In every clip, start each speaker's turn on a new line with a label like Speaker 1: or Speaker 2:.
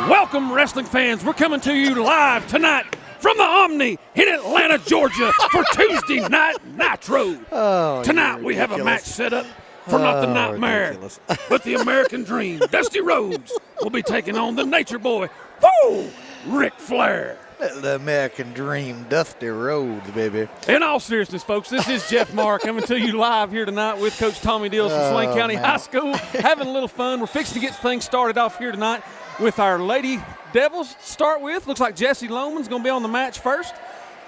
Speaker 1: Welcome, wrestling fans. We're coming to you live tonight from the Omni in Atlanta, Georgia for Tuesday Night Nitro. Tonight we have a match set up for not the Nightmare, but the American Dream. Dusty Rhodes will be taking on the Nature Boy, Ric Flair.
Speaker 2: The American Dream, Dusty Rhodes, baby.
Speaker 1: In all seriousness, folks, this is Jeff Marr coming to you live here tonight with Coach Tommy Dills from Swain County High School, having a little fun. We're fixing to get things started off here tonight with our Lady Devils to start with. Looks like Jesse Lohman's going to be on the match first.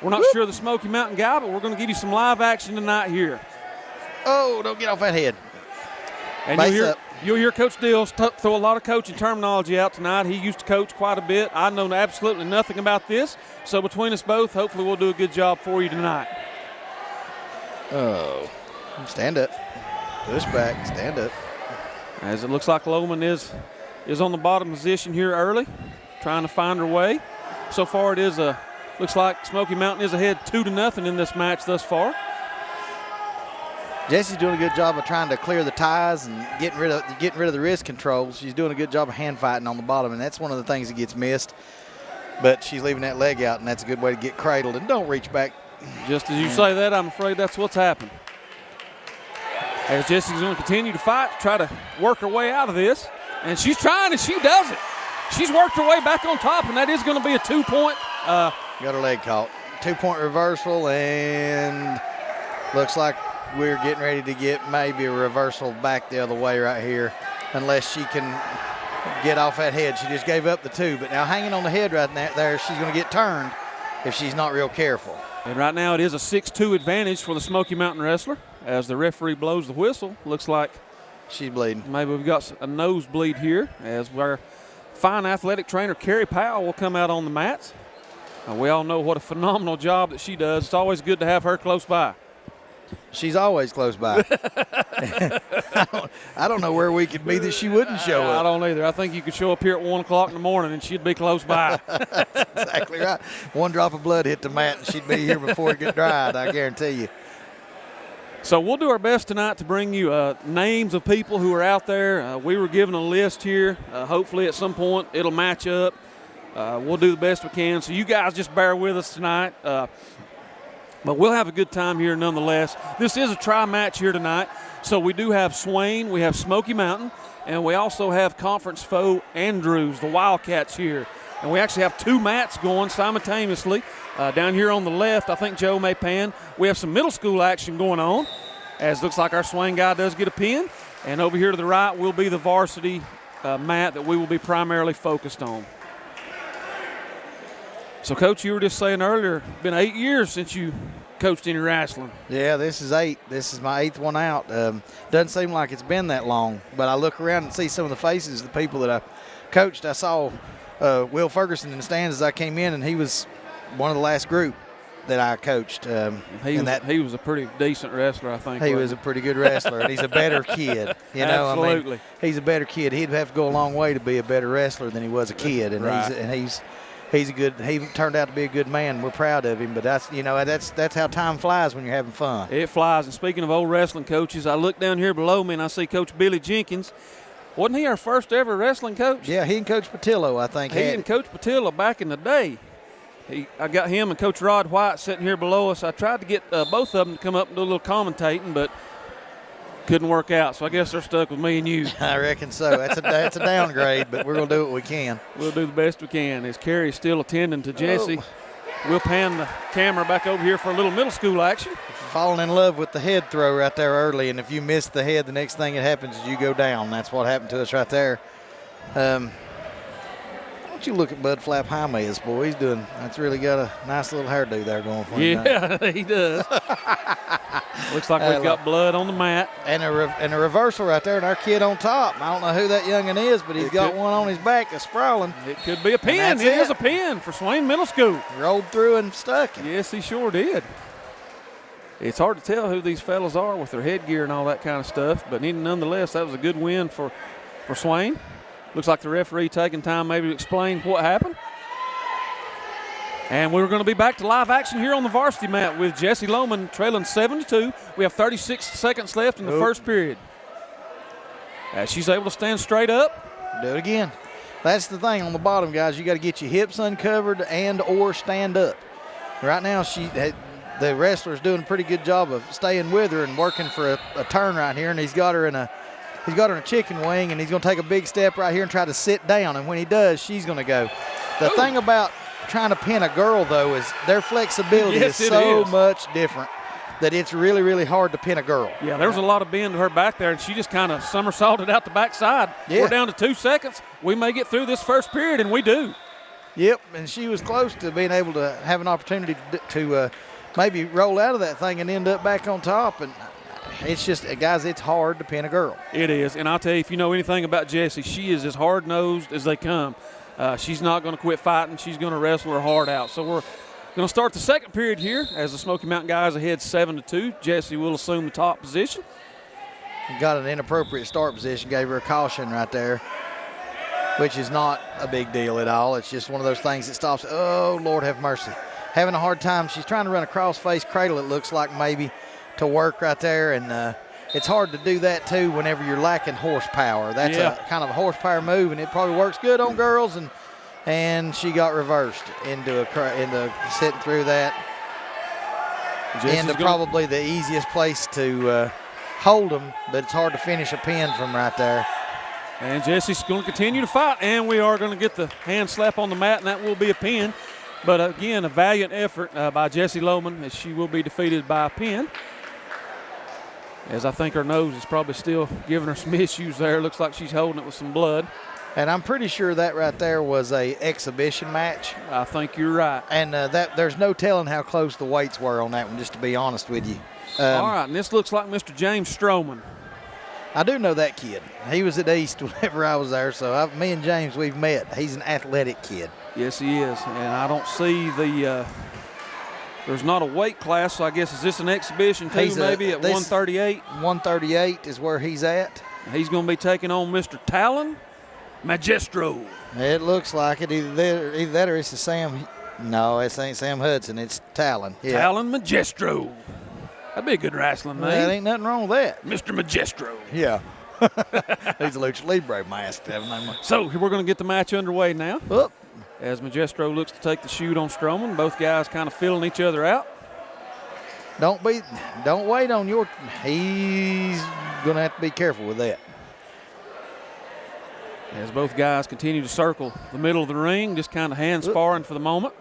Speaker 1: We're not sure of the Smoky Mountain guy, but we're going to give you some live action tonight here.
Speaker 2: Oh, don't get off that head.
Speaker 1: And you'll hear Coach Dills throw a lot of coaching terminology out tonight. He used to coach quite a bit. I know absolutely nothing about this. So between us both, hopefully we'll do a good job for you tonight.
Speaker 2: Oh, stand up. Push back, stand up.
Speaker 1: As it looks like Lohman is on the bottom position here early, trying to find her way. So far it is looks like Smoky Mountain is ahead 2-0 in this match thus far.
Speaker 2: Jesse's doing a good job of trying to clear the ties and getting rid of the wrist controls. She's doing a good job of hand fighting on the bottom, and that's one of the things that gets missed. But she's leaving that leg out, and that's a good way to get cradled. And don't reach back.
Speaker 1: Just as you say that, I'm afraid that's what's happened. As Jesse's going to continue to fight, try to work her way out of this. And she's trying, and she does it. She's worked her way back on top, and that is going to be a 2-point.
Speaker 2: Got her leg caught. 2-point reversal, and looks like we're getting ready to get maybe a reversal back the other way right here, unless she can get off that head. She just gave up the 2, but now hanging on the head right there, she's going to get turned if she's not real careful.
Speaker 1: And right now it is a 6-2 advantage for the Smoky Mountain wrestler as the referee blows the whistle. Looks like
Speaker 2: she's bleeding.
Speaker 1: Maybe we've got a nosebleed here as our fine athletic trainer, Carrie Powell, will come out on the mats. We all know what a phenomenal job that she does. It's always good to have her close by.
Speaker 2: She's always close by. I don't know where we could be that she wouldn't show up.
Speaker 1: I don't either. I think you could show up here at 1 o'clock in the morning and she'd be close by.
Speaker 2: That's exactly right. One drop of blood hit the mat and she'd be here before it got dried, I guarantee you.
Speaker 1: So we'll do our best tonight to bring you names of people who are out there. We were given a list here. Hopefully at some point it'll match up. We'll do the best we can. So you guys just bear with us tonight. But we'll have a good time here nonetheless. This is a tri-match here tonight. So we do have Swain, we have Smoky Mountain, and we also have conference foe Andrews, the Wildcats here. And we actually have 2 mats going simultaneously. Down here on the left, I think Joe may pan. We have some middle school action going on, as looks like our Swain guy does get a pin. And over here to the right will be the varsity mat that we will be primarily focused on. So, Coach, you were just saying earlier, it's been 8 years since you coached any wrestling.
Speaker 2: Yeah, this is 8. This is my 8th one out. Doesn't seem like it's been that long, but I look around and see some of the faces of the people that I coached. I saw Will Ferguson in the stands as I came in, and he was one of the last group that I coached.
Speaker 1: He was a pretty decent wrestler, I think.
Speaker 2: He was a pretty good wrestler, and he's a better kid. You know,
Speaker 1: absolutely.
Speaker 2: I mean, he's a better kid. He'd have to go a long way to be a better wrestler than he was a kid, and
Speaker 1: right.
Speaker 2: He's a good. He turned out to be a good man. We're proud of him. But that's how time flies when you're having fun.
Speaker 1: It flies. And speaking of old wrestling coaches, I look down here below me and I see Coach Billy Jenkins. Wasn't he our first ever wrestling coach?
Speaker 2: Yeah, he and Coach Patillo, I think.
Speaker 1: He and Coach Patillo back in the day. I got him and Coach Rod White sitting here below us. I tried to get both of them to come up and do a little commentating, but couldn't work out, so I guess they're stuck with me and you.
Speaker 2: I reckon so. That's a downgrade, but we're going to do what we can.
Speaker 1: We'll do the best we can. As Carrie's still attending to Jesse, we'll pan the camera back over here for a little middle school action.
Speaker 2: Falling in love with the head throw right there early, and if you miss the head, the next thing that happens is you go down. That's what happened to us right there. Don't you look at Bud Flap Jaimez, boy. That's really got a nice little hairdo there going for him.
Speaker 1: Yeah, he does. Looks like we've got blood on the mat.
Speaker 2: And a reversal right there, and our kid on top. I don't know who that youngin' is, but he's got one on his back that's sprawling.
Speaker 1: It could be a pin. It is a pin for Swain Middle School.
Speaker 2: Rolled through and stuck.
Speaker 1: Yes, he sure did. It's hard to tell who these fellas are with their headgear and all that kind of stuff, but nonetheless, that was a good win for Swain. Looks like the referee taking time maybe to explain what happened. And we're going to be back to live action here on the varsity mat with Jesse Lohman trailing 7-2. We have 36 seconds left in the first period. As she's able to stand straight up.
Speaker 2: Do it again. That's the thing on the bottom, guys. You got to get your hips uncovered and or stand up. Right now, the wrestler's doing a pretty good job of staying with her and working for a turn right here, and he's got her in a chicken wing, and he's going to take a big step right here and try to sit down, and when he does, she's going to go. The thing about trying to pin a girl, though, is their flexibility is so much different that it's really, really hard to pin a girl.
Speaker 1: Yeah, there was a lot of bend to her back there, and she just kind of somersaulted out the backside. Yeah. We're down to 2 seconds. We may get through this first period, and we do.
Speaker 2: Yep, and she was close to being able to have an opportunity to maybe roll out of that thing and end up back on top. And it's just, guys, it's hard to pin a girl.
Speaker 1: It is, and I'll tell you, if you know anything about Jessie, she is as hard-nosed as they come. She's not going to quit fighting. She's going to wrestle her heart out. So we're going to start the second period here as the Smoky Mountain guys ahead 7-2. Jessie will assume the top position.
Speaker 2: Got an inappropriate start position, gave her a caution right there, which is not a big deal at all. It's just one of those things that stops. Oh, Lord have mercy. Having a hard time. She's trying to run a cross-face cradle, it looks like, maybe, to work right there. And it's hard to do that, too, whenever you're lacking horsepower. That's a kind of a horsepower move, and it probably works good on girls. And she got reversed into sitting through that. Into probably the easiest place to hold them, but it's hard to finish a pin from right there.
Speaker 1: And Jessie's going to continue to fight, and we are going to get the hand slap on the mat, and that will be a pin. But, again, a valiant effort by Jessie Lohman, as she will be defeated by a pin. As I think her nose is probably still giving her some issues there. Looks like she's holding it with some blood.
Speaker 2: And I'm pretty sure that right there was a exhibition match.
Speaker 1: I think you're right.
Speaker 2: And there's no telling how close the weights were on that one, just to be honest with you.
Speaker 1: All right, and this looks like Mr. James Stroman.
Speaker 2: I do know that kid. He was at East whenever I was there, so me and James, we've met. He's an athletic kid.
Speaker 1: Yes, he is. And I don't see there's not a weight class, so I guess is this an exhibition too, maybe at 138?
Speaker 2: 138 is where he's at.
Speaker 1: He's going to be taking on Mr. Talon Magistro.
Speaker 2: It looks like it. Either that or it's the Sam. No, it ain't Sam Hudson. It's Talon. Yeah.
Speaker 1: Talon Magistro. That'd be a good wrestling name.
Speaker 2: There ain't nothing wrong with that.
Speaker 1: Mr. Magistro.
Speaker 2: Yeah. He's a Lucha Libre mask.
Speaker 1: So we're going to get the match underway now.
Speaker 2: Oop.
Speaker 1: As Magistro looks to take the shoot on Stroman. Both guys kind of filling each other out.
Speaker 2: Don't wait on your. He's going to have to be careful with that.
Speaker 1: As both guys continue to circle the middle of the ring, just kind of hand sparring for the moment.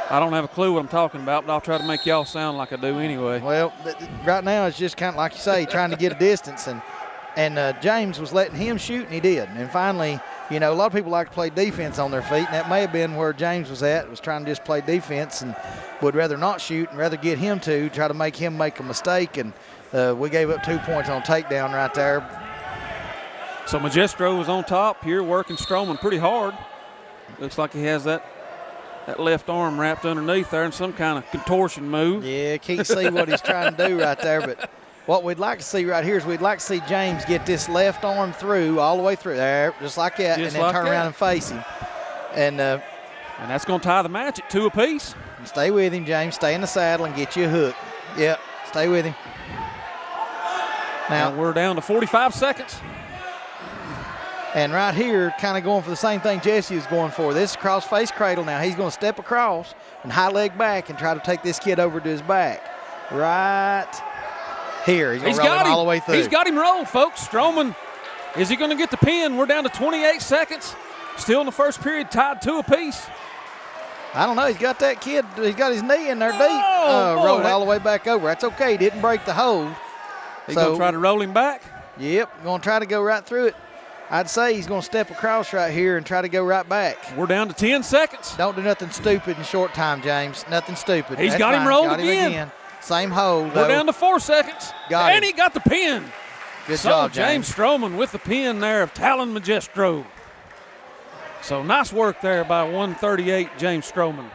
Speaker 1: I don't have a clue what I'm talking about, but I'll try to make y'all sound like I do anyway.
Speaker 2: Well, right now it's just kind of like you say, trying to get a distance, and James was letting him shoot, and he did. And finally, a lot of people like to play defense on their feet, and that may have been where James was at, was trying to just play defense and would rather not shoot and rather get him to try to make him make a mistake. And we gave up 2 points on takedown right there.
Speaker 1: So Magistro was on top here, working Stroman pretty hard. Looks like he has that left arm wrapped underneath there in some kind of contortion move.
Speaker 2: Yeah, can't see what he's trying to do right there, but what we'd like to see right here is we'd like to see James get this left arm through, all the way through there, just like that, and then turn around and face him. And
Speaker 1: that's going to tie the match at 2 apiece.
Speaker 2: Stay with him, James. Stay in the saddle and get you a hook. Yep, stay with him.
Speaker 1: Now we're down to 45 seconds.
Speaker 2: And right here, kind of going for the same thing Jessie is going for. This is cross-face cradle now. He's going to step across and high leg back and try to take this kid over to his back. Right here. He's going to roll him all the way through.
Speaker 1: He's got him rolled, folks. Stroman, is he going to get the pin? We're down to 28 seconds. Still in the first period, tied 2 apiece.
Speaker 2: I don't know. He's got that kid. He's got his knee in there deep. Rolled all the way back over. That's okay. He didn't break the hold.
Speaker 1: He's going to try to roll him back?
Speaker 2: Yep. Going to try to go right through it. I'd say he's going to step across right here and try to go right back.
Speaker 1: We're down to 10 seconds.
Speaker 2: Don't do nothing stupid in short time, James. Nothing stupid.
Speaker 1: He's got him rolled again.
Speaker 2: Same hold,
Speaker 1: We're down to 4 seconds. And he got the pin.
Speaker 2: Good job, James.
Speaker 1: Stroman with the pin there of Talon Magistro. So nice work there by 138 James Stroman.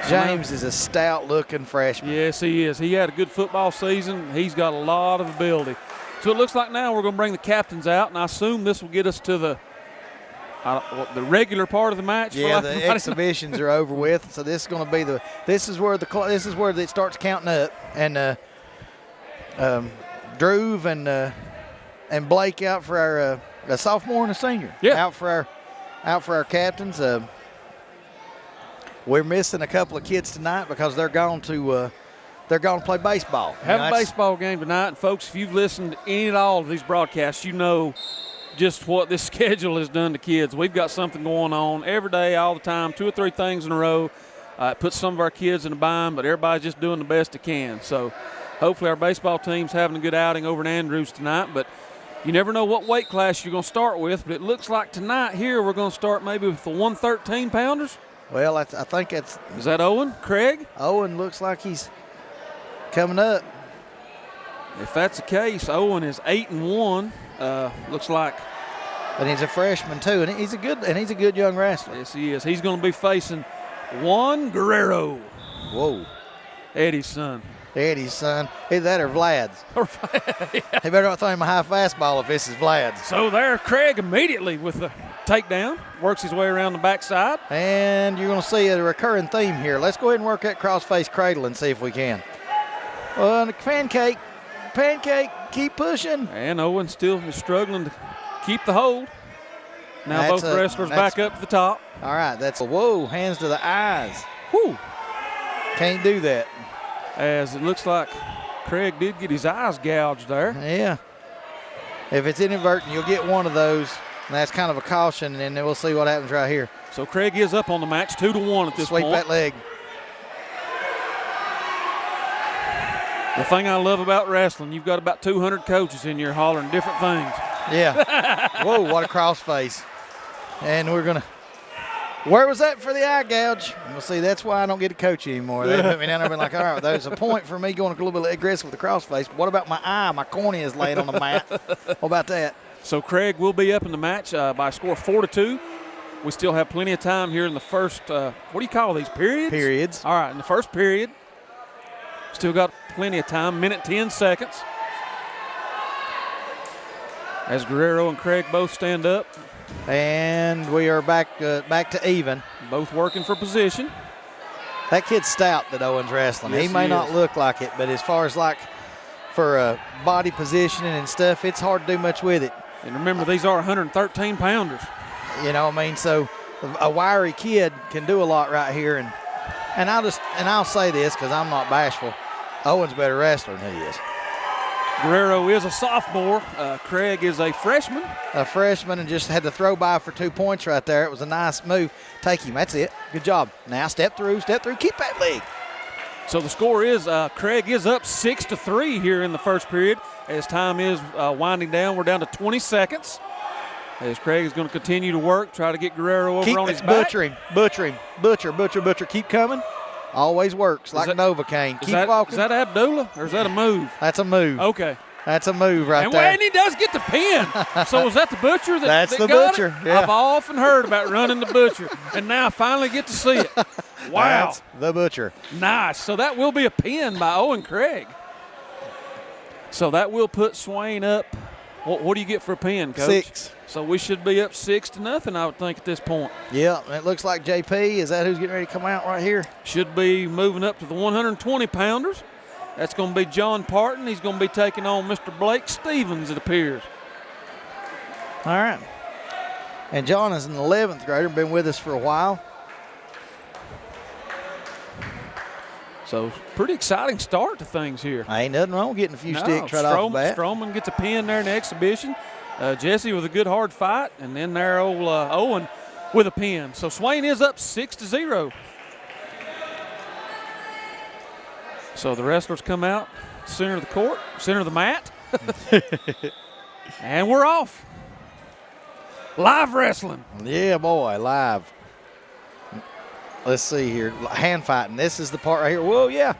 Speaker 2: James is a stout-looking freshman.
Speaker 1: Yes, he is. He had a good football season. He's got a lot of ability. So it looks like now we're going to bring the captains out, and I assume this will get us to the regular part of the match.
Speaker 2: Yeah, the exhibitions are over with. So this is going to be this is where it starts counting up, and Drew and Blake out for our a sophomore and a senior.
Speaker 1: Yeah.
Speaker 2: Out for our captains. We're missing a couple of kids tonight because they're going to play baseball.
Speaker 1: Have a baseball game tonight, and folks, if you've listened to any at all of these broadcasts, you know just what this schedule has done to kids. We've got something going on every day, all the time, 2 or 3 things in a row. It puts some of our kids in a bind, but everybody's just doing the best they can. So hopefully our baseball team's having a good outing over in Andrews tonight, but you never know what weight class you're going to start with, but it looks like tonight here we're going to start maybe with the 113-pounders.
Speaker 2: Well, I think it's –
Speaker 1: Is that Owen? Craig?
Speaker 2: Owen looks like he's coming up.
Speaker 1: If that's the case, Owen is 8-1. Looks like.
Speaker 2: And he's a freshman too, and he's a good young wrestler.
Speaker 1: Yes, he is. He's going to be facing Juan Guerrero.
Speaker 2: Whoa.
Speaker 1: Eddie's son.
Speaker 2: Eddie's son. Either that or Vlad's. He better not throw him a high fastball if this is Vlad's.
Speaker 1: So there, Craig immediately with the takedown, works his way around the backside.
Speaker 2: And you're going to see a recurring theme here. Let's go ahead and work that cross-face cradle and see if we can. The pancake, keep pushing.
Speaker 1: And Owen still is struggling to keep the hold. Now both wrestlers back up to the top.
Speaker 2: All right, whoa, hands to the eyes.
Speaker 1: Whew.
Speaker 2: Can't do that.
Speaker 1: As it looks like Craig did get his eyes gouged there.
Speaker 2: Yeah. If it's inadvertent, you'll get one of those, and that's kind of a caution, and then we'll see what happens right here.
Speaker 1: So Craig is up on the match, 2-1 at this point.
Speaker 2: Sweep that leg.
Speaker 1: The thing I love about wrestling, you've got about 200 coaches in here hollering different things.
Speaker 2: Yeah. Whoa, what a crossface. And we're going to – where was that for the eye gouge? We'll see, that's why I don't get to coach anymore. They put me down there and been like, all right, there's a point for me going a little bit aggressive with the crossface. What about my eye? My cornea is laying on the mat. What about that?
Speaker 1: So Craig will be up in the match by a score of 4-2. We still have plenty of time here in the first, what do you call these, periods?
Speaker 2: Periods.
Speaker 1: All right, in the first period. Still got plenty of time, minute 10 seconds. As Guerrero and Craig both stand up.
Speaker 2: And we are back to even.
Speaker 1: Both working for position.
Speaker 2: That kid's stout that Owen's wrestling.
Speaker 1: Yes,
Speaker 2: he may not look like it, but as far as like for body positioning and stuff, it's hard to do much with it.
Speaker 1: And remember, these are 113-pounders.
Speaker 2: You know what I mean? So a wiry kid can do a lot right here. And I'll say this because I'm not bashful. Owen's a better wrestler than he is.
Speaker 1: Guerrero is a sophomore. Craig is a freshman.
Speaker 2: A freshman and just had to throw by for 2 points right there. It was a nice move. Take him. That's it. Good job. Now step through. Keep that leg.
Speaker 1: So the score is Craig is up 6-3 here in the first period. As time is winding down, we're down to 20 seconds. As Craig is going to continue to work, try to get Guerrero over on his back. Butcher.
Speaker 2: Keep coming. Always works like Novocaine. Keep walking.
Speaker 1: Is that Abdullah or is that a move?
Speaker 2: That's a move.
Speaker 1: Okay.
Speaker 2: That's a move right there.
Speaker 1: And he does get the pin. So is that the Butcher
Speaker 2: That's
Speaker 1: that
Speaker 2: the
Speaker 1: got
Speaker 2: Butcher,
Speaker 1: it?
Speaker 2: yeah.
Speaker 1: I've often heard about running the Butcher, and now I finally get to see it. Wow.
Speaker 2: That's the Butcher.
Speaker 1: Nice. So that will be a pin by Owen Craig. So that will put Swain up. What do you get for a pin, Coach?
Speaker 2: 6.
Speaker 1: So we should be up 6-0, I would think, at this point.
Speaker 2: Yeah, and it looks like JP. Is that who's getting ready to come out right here?
Speaker 1: Should be moving up to the 120-pounders. That's going to be John Parton. He's going to be taking on Mr. Blake Stevens, it appears.
Speaker 2: All right. And John is an 11th grader, been with us for a while.
Speaker 1: So pretty exciting start to things here.
Speaker 2: Ain't nothing wrong with getting a few sticks right off the bat.
Speaker 1: Strowman gets a pin there in the exhibition. Jesse with a good hard fight, and then there old Owen with a pin. So Swain is up 6-0. So the wrestlers come out, center of the court, center of the mat. And we're off. Live wrestling.
Speaker 2: Yeah, boy, live. Let's see here. Hand fighting. This is the part right here. Whoa, yeah.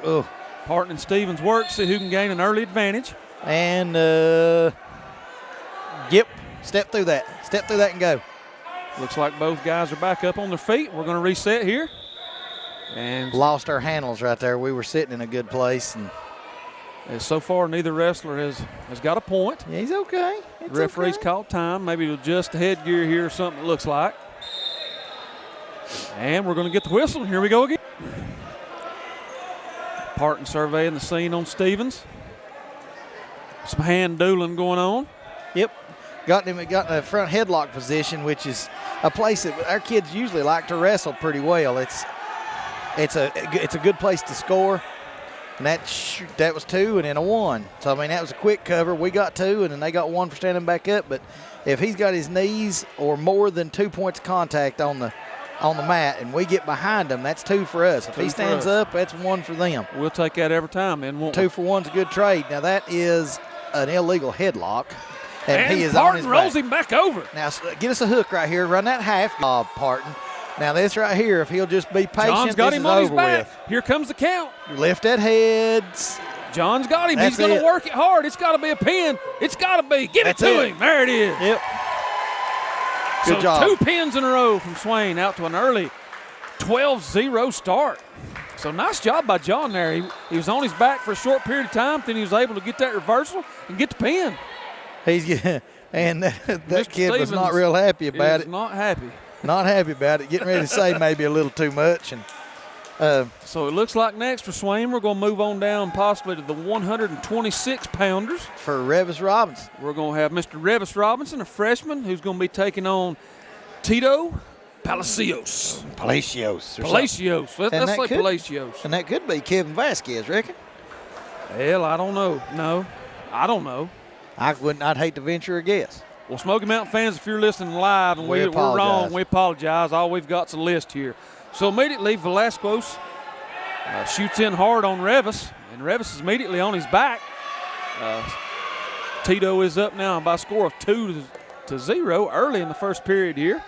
Speaker 2: Oh.
Speaker 1: Parton and Stevens work, see who can gain an early advantage.
Speaker 2: And, yep, step through that and go.
Speaker 1: Looks like both guys are back up on their feet. We're going to reset here. And
Speaker 2: lost our handles right there. We were sitting in a good place. And
Speaker 1: so far, neither wrestler has got a point.
Speaker 2: Yeah, he's okay.
Speaker 1: Referee's called time. Maybe to adjust the headgear here or something, it looks like. And we're going to get the whistle. Here we go again. Parton surveying the scene on Stevens. Some hand dueling going on.
Speaker 2: Yep. Got in a front headlock position, which is a place that our kids usually like to wrestle pretty well. It's a good place to score. And that was 2 and then a 1. So, I mean, that was a quick cover. We got 2, and then they got 1 for standing back up. But if he's got his knees or more than 2 points of contact on the mat and we get behind him, that's 2 for us. If he stands up, that's 1 for them.
Speaker 1: We'll take that every time, man.
Speaker 2: 2 for 1's a good trade. Now, that is an illegal headlock.
Speaker 1: And
Speaker 2: he is
Speaker 1: Parton
Speaker 2: on his
Speaker 1: rolls
Speaker 2: back.
Speaker 1: him back over.
Speaker 2: Now, get us a hook right here. Run that half, Parton. Now, this right here, if he'll just be patient,
Speaker 1: John's got
Speaker 2: this
Speaker 1: him
Speaker 2: is
Speaker 1: on his
Speaker 2: over
Speaker 1: back.
Speaker 2: with.
Speaker 1: Here comes the count.
Speaker 2: Lift that head.
Speaker 1: John's got him.
Speaker 2: That's
Speaker 1: He's going
Speaker 2: it.
Speaker 1: to work it hard. It's got to be a pin. It's got to be. Give
Speaker 2: That's
Speaker 1: it to
Speaker 2: it.
Speaker 1: him. There it is.
Speaker 2: Yep. Good job.
Speaker 1: 2 pins in a row from Swain out to an early 12-0 start. So nice job by John there. He was on his back for a short period of time, then he was able to get that reversal and get the pin.
Speaker 2: And that
Speaker 1: Mr.
Speaker 2: kid was not
Speaker 1: Stevens
Speaker 2: real happy about
Speaker 1: is
Speaker 2: it.
Speaker 1: not happy.
Speaker 2: Not happy about it. Getting ready to say maybe a little too much. And
Speaker 1: So it looks like next for Swain, we're going to move on down possibly to the 126-pounders.
Speaker 2: for Revis Robinson.
Speaker 1: We're going to have Mr. Revis Robinson, a freshman, who's going to be taking on Tito Palacios.
Speaker 2: Palacios.
Speaker 1: Let's say
Speaker 2: could-
Speaker 1: Palacios.
Speaker 2: And that could be Kevin Vasquez, reckon?
Speaker 1: Hell, I don't know. No, I don't know.
Speaker 2: I'd hate to venture a guess.
Speaker 1: Well, Smoky Mountain fans, if you're listening live and
Speaker 2: We
Speaker 1: we're wrong,
Speaker 2: apologize.
Speaker 1: we apologize. All we've got's a list here. So immediately, Velasquez shoots in hard on Revis, and Revis is immediately on his back. Tito is up now by a score of 2-0 early in the first period here.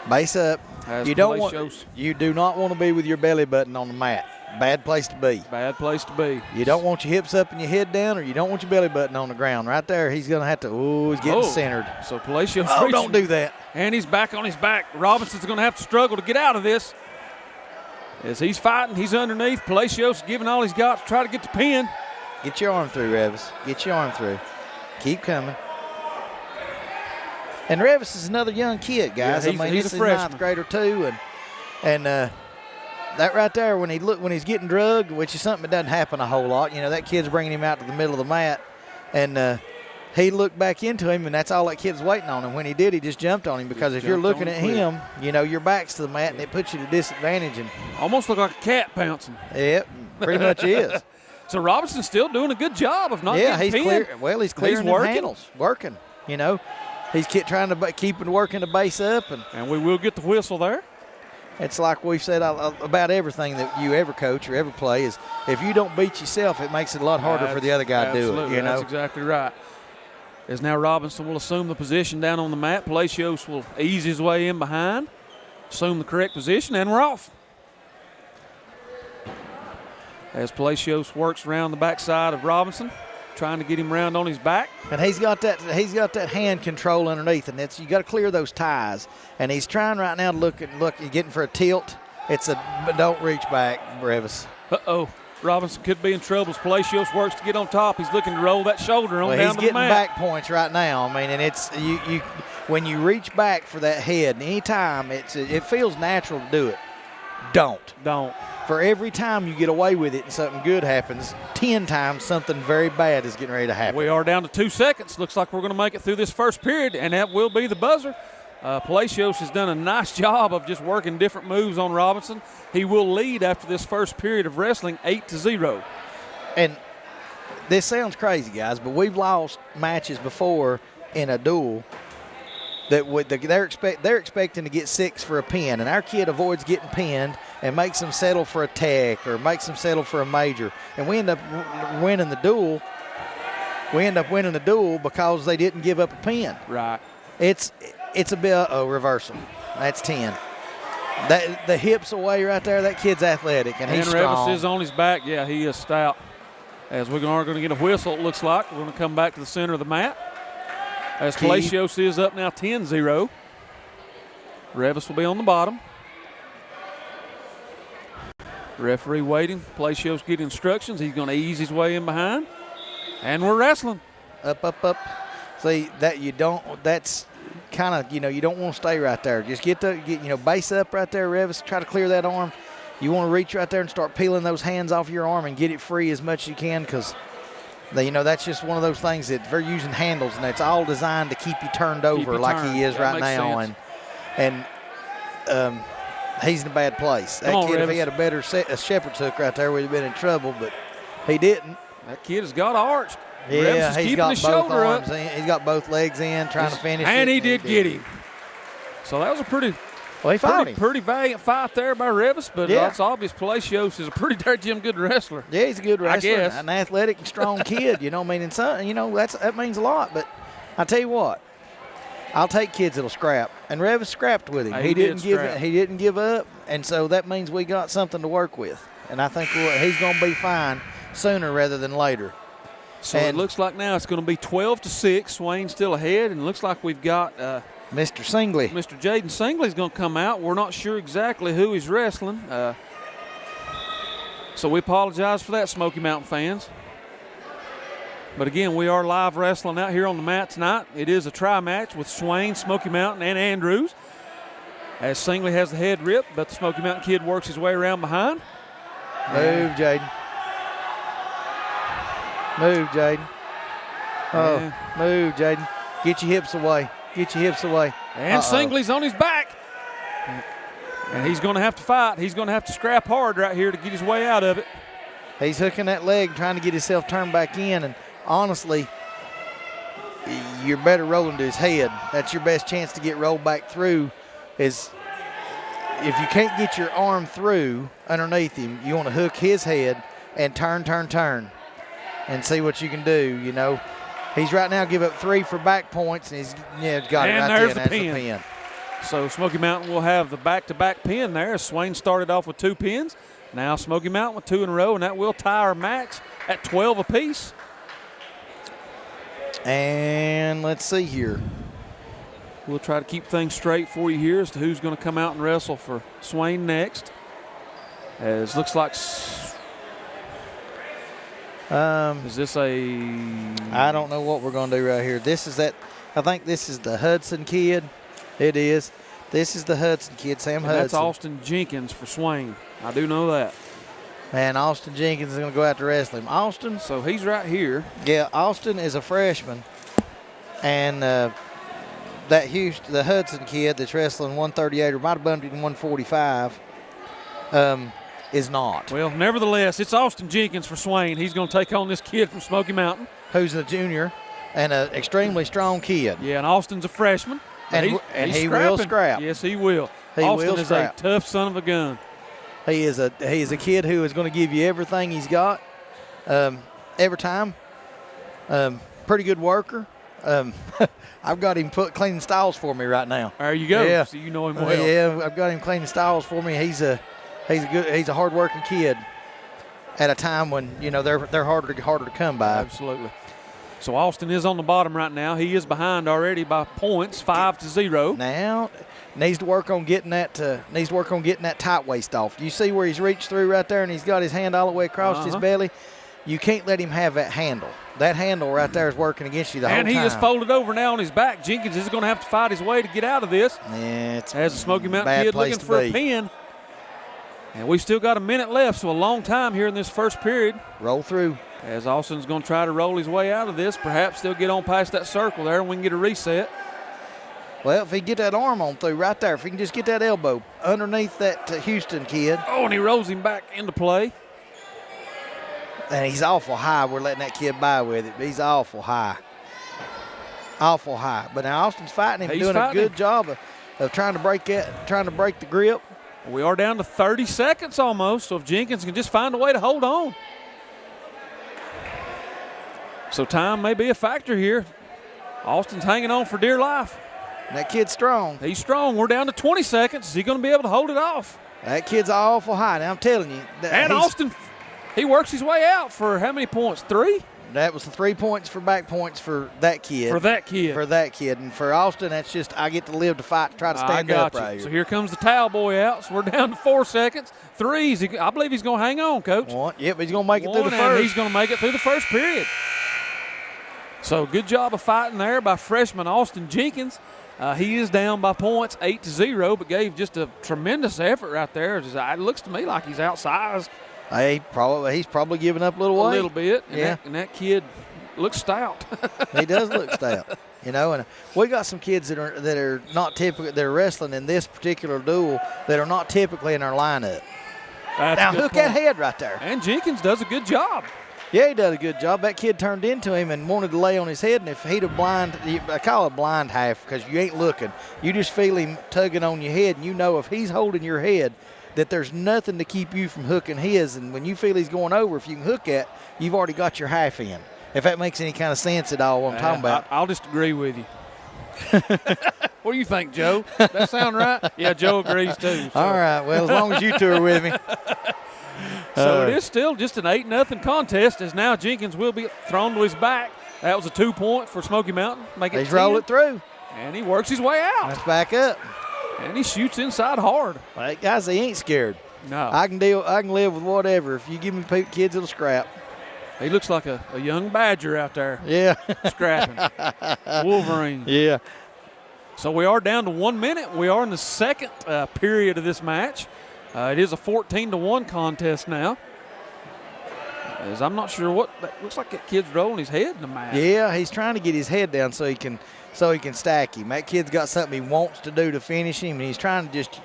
Speaker 2: Base up.
Speaker 1: As
Speaker 2: You do not want to be with your belly button on the mat. Bad place to be.
Speaker 1: Bad place to be.
Speaker 2: You don't want your hips up and your head down, or you don't want your belly button on the ground. Right there, he's going to have to, he's getting centered.
Speaker 1: So Palacios
Speaker 2: Oh, don't do that.
Speaker 1: And he's back on his back. Robinson's going to have to struggle to get out of this. As he's fighting, he's underneath. Palacios giving all he's got to try to get the pin.
Speaker 2: Get your arm through, Revis. Get your arm through. Keep coming. And Revis is another young kid, guys.
Speaker 1: Yeah, he's
Speaker 2: he's
Speaker 1: a
Speaker 2: a
Speaker 1: freshman.
Speaker 2: ninth grader too, and that right there when he's getting drugged, which is something that doesn't happen a whole lot. You know, that kid's bringing him out to the middle of the mat, and he looked back into him, and that's all that kid's waiting on him. When he did, he just jumped on him because if you're looking at him, you know, your back's to the mat, and it puts you at a disadvantage. And
Speaker 1: Almost look like a cat pouncing.
Speaker 2: yep, pretty much is.
Speaker 1: So Robinson's still doing a good job of not
Speaker 2: Yeah,
Speaker 1: getting
Speaker 2: he's
Speaker 1: pinned.
Speaker 2: clear. Well, he's clearing them handles, working. You know, he's trying to keep working the base up,
Speaker 1: And we will get the whistle there.
Speaker 2: it's like we've said about everything that you ever coach or ever play is if you don't beat yourself, it makes it a lot harder for the other guy to do it.
Speaker 1: Absolutely,
Speaker 2: You know,
Speaker 1: that's exactly right. As now Robinson will assume the position down on the mat. Palacios will ease his way in behind, assume the correct position, and we're off. As Palacios works around the backside of Robinson, trying to get him round on his back.
Speaker 2: and he's got that hand control underneath, and you got to clear those ties. And he's trying right now to look, getting for a tilt. But don't reach back, Revis.
Speaker 1: Uh-oh. Robinson could be in trouble as Palacios works to get on top. He's looking to roll that shoulder on
Speaker 2: Well,
Speaker 1: down
Speaker 2: he's
Speaker 1: to the
Speaker 2: getting
Speaker 1: mat.
Speaker 2: back points right now. I mean, and it's you when you reach back for that head, anytime it feels natural to do it. Don't. For every time you get away with it and something good happens, 10 times something very bad is getting ready to happen.
Speaker 1: We are down to 2 seconds. Looks like we're going to make it through this first period, and that will be the buzzer. Palacios has done a nice job of just working different moves on Robinson. He will lead after this first period of wrestling 8-0.
Speaker 2: And this sounds crazy, guys, but we've lost matches before in a duel that they're expecting to get 6 for a pin, and our kid avoids getting pinned and makes them settle for a tech or makes them settle for a major, and we end up winning the duel. We end up winning the duel because they didn't give up a pin.
Speaker 1: Right.
Speaker 2: It's a bit reversal. That's 10. The hips away right there. That kid's athletic and he's strong.
Speaker 1: Revis is on his back. Yeah, he is stout. As we are going to get a whistle, it looks like. We're going to come back to the center of the mat. As Palacios is up now 10-0. Revis will be on the bottom. Referee waiting. Palacios get instructions. He's going to ease his way in behind. And we're wrestling.
Speaker 2: Up. See, that's kind of, you don't want to stay right there. Just get base up right there, Revis. Try to clear that arm. You want to reach right there and start peeling those hands off your arm and get it free as much as you can, because that's just one of those things that they're using handles, and it's all designed to keep you turned over like he is right now.
Speaker 1: Sense.
Speaker 2: And he's in a bad place. That kid, if he had a better shepherd's hook right there, would have been in trouble, but he didn't.
Speaker 1: That kid has got arched.
Speaker 2: Yeah, he's got
Speaker 1: his
Speaker 2: both
Speaker 1: shoulder
Speaker 2: arms
Speaker 1: up.
Speaker 2: in. He's got both legs in, trying to finish
Speaker 1: and
Speaker 2: it.
Speaker 1: He did get him. So that was a pretty valiant fight there by Revis, but it's obvious Palacios is a pretty damn good wrestler.
Speaker 2: Yeah, he's a good wrestler.
Speaker 1: I guess.
Speaker 2: An athletic and strong kid, and that means a lot. But I tell you what, I'll take kids that'll scrap. And Revis scrapped with him. He didn't give up, and so that means we got something to work with. And I think he's going to be fine sooner rather than later.
Speaker 1: So it looks like now it's going to be 12-6. Swain's still ahead, and it looks like we've got
Speaker 2: Mr. Singley.
Speaker 1: Mr. Jaden Singley's going to come out. We're not sure exactly who he's wrestling. So we apologize for that, Smoky Mountain fans. But again, we are live wrestling out here on the mat tonight. It is a tri-match with Swain, Smoky Mountain, and Andrews. As Singley has the head rip, but the Smoky Mountain kid works his way around behind.
Speaker 2: Move, Jaden. Move, Jaden. Oh, move, Jaden. Get your hips away. Get your hips away.
Speaker 1: And Singley's on his back. And he's going to have to fight. He's going to have to scrap hard right here to get his way out of it.
Speaker 2: He's hooking that leg, trying to get himself turned back in. And honestly, you're better rolling to his head. That's your best chance to get rolled back through. Is if you can't get your arm through underneath him, you want to hook his head and turn, and see what you can do. He's right now give up 3 for back points, and he's got it right there. And there's the pin.
Speaker 1: So Smoky Mountain will have the back-to-back pin there. Swain started off with 2 pins. Now Smoky Mountain with 2 in a row, and that will tie our max at 12 apiece.
Speaker 2: And let's see here.
Speaker 1: We'll try to keep things straight for you here as to who's going to come out and wrestle for Swain next. As looks like is this
Speaker 2: I don't know what we're going to do right here. I think this is the Hudson kid. It is. This is the Hudson kid, Sam Hudson.
Speaker 1: That's Austin Jenkins for Swain. I do know that.
Speaker 2: And Austin Jenkins is going to go out to wrestle him. Austin.
Speaker 1: So he's right here.
Speaker 2: Yeah, Austin is a freshman. And the Hudson kid that's wrestling 138 or might have bumped it in 145 is not.
Speaker 1: Well, nevertheless, it's Austin Jenkins for Swain. He's going to take on this kid from Smoky Mountain.
Speaker 2: Who's a junior and an extremely strong kid.
Speaker 1: Yeah, and Austin's a freshman.
Speaker 2: And he will scrap.
Speaker 1: Yes, he will.
Speaker 2: Austin
Speaker 1: is a tough son of a gun.
Speaker 2: He is a kid who is going to give you everything he's got every time. Pretty good worker. I've got him cleaning stalls for me right now.
Speaker 1: There you go.
Speaker 2: Yeah.
Speaker 1: So you know him well.
Speaker 2: Yeah, I've got him cleaning stalls for me. He's a hard-working kid at a time when they're harder to come by.
Speaker 1: Absolutely. So Austin is on the bottom right now. He is behind already by points, 5-0.
Speaker 2: Now needs to work on getting that tight waist off. Do you see where he's reached through right there and he's got his hand all the way across his belly? You can't let him have that handle. That handle right there is working against you the whole time.
Speaker 1: And he is folded over now on his back. Jenkins is going to have to fight his way to get out of this.
Speaker 2: Yeah, it's
Speaker 1: as a Smoky Mountain kid looking for a pin. And we've still got a minute left, so a long time here in this first period.
Speaker 2: Roll through.
Speaker 1: As Austin's going to try to roll his way out of this. Perhaps they'll get on past that circle there and we can get a reset.
Speaker 2: Well, if he can get that arm on through right there, if he can just get that elbow underneath that Houston kid.
Speaker 1: Oh, and he rolls him back into play.
Speaker 2: And he's awful high. We're letting that kid by with it, but he's awful high. Awful high. But now Austin's fighting him, doing a good job of trying to break the grip.
Speaker 1: We are down to 30 seconds almost, so if Jenkins can just find a way to hold on. So time may be a factor here. Austin's hanging on for dear life.
Speaker 2: That kid's strong.
Speaker 1: He's strong. We're down to 20 seconds. Is he going to be able to hold it off?
Speaker 2: That kid's awful high. Now I'm telling you.
Speaker 1: And Austin, he works his way out for how many points? 3?
Speaker 2: That was the 3 points for back points for that kid.
Speaker 1: For that kid. And
Speaker 2: for Austin, that's just I get to live to fight, to try to stand up right here.
Speaker 1: So here comes the towel boy out. So we're down to 4 seconds. 3. I believe he's going to hang on, Coach.
Speaker 2: Yep, he's going to make it through the first.
Speaker 1: He's going to make it through the first period. So good job of fighting there by freshman Austin Jenkins. He is down by points, 8-0, but gave just a tremendous effort right there. It looks to me like he's outsized.
Speaker 2: He's probably giving up a little weight.
Speaker 1: A little bit.
Speaker 2: Yeah.
Speaker 1: And that kid looks stout.
Speaker 2: He does look stout. And we got some kids that are not typical. They're wrestling in this particular duel that are not typically in our lineup. Now hook that head right there.
Speaker 1: And Jenkins does a good job.
Speaker 2: Yeah, he did a good job. That kid turned into him and wanted to lay on his head, and if he'd have I call it blind half because you ain't looking. You just feel him tugging on your head, and you know if he's holding your head that there's nothing to keep you from hooking his, and when you feel he's going over, if you can hook that, you've already got your half in. If that makes any kind of sense at all, what I'm talking about.
Speaker 1: I'll just agree with you. What do you think, Joe? That sound right? Yeah, Joe agrees too. So.
Speaker 2: All right, well, as long as you two are with me.
Speaker 1: So it is still just an 8-0 contest as now Jenkins will be thrown to his back. That was a 2-point for Smoky Mountain.
Speaker 2: He's roll it through.
Speaker 1: And he works his way out.
Speaker 2: Let's back up.
Speaker 1: And he shoots inside hard.
Speaker 2: Right, guys, he ain't scared.
Speaker 1: No.
Speaker 2: I can live with whatever. If you give me kids, it'll scrap.
Speaker 1: He looks like a young badger out there.
Speaker 2: Yeah.
Speaker 1: Scrapping. Wolverine.
Speaker 2: Yeah.
Speaker 1: So we are down to 1 minute. We are in the second period of this match. It is a 14-1 contest now. As I'm not sure what that looks like. That kid's rolling his head in the mat.
Speaker 2: Yeah, he's trying to get his head down so he can stack him. That kid's got something he wants to do to finish him, and he's trying to just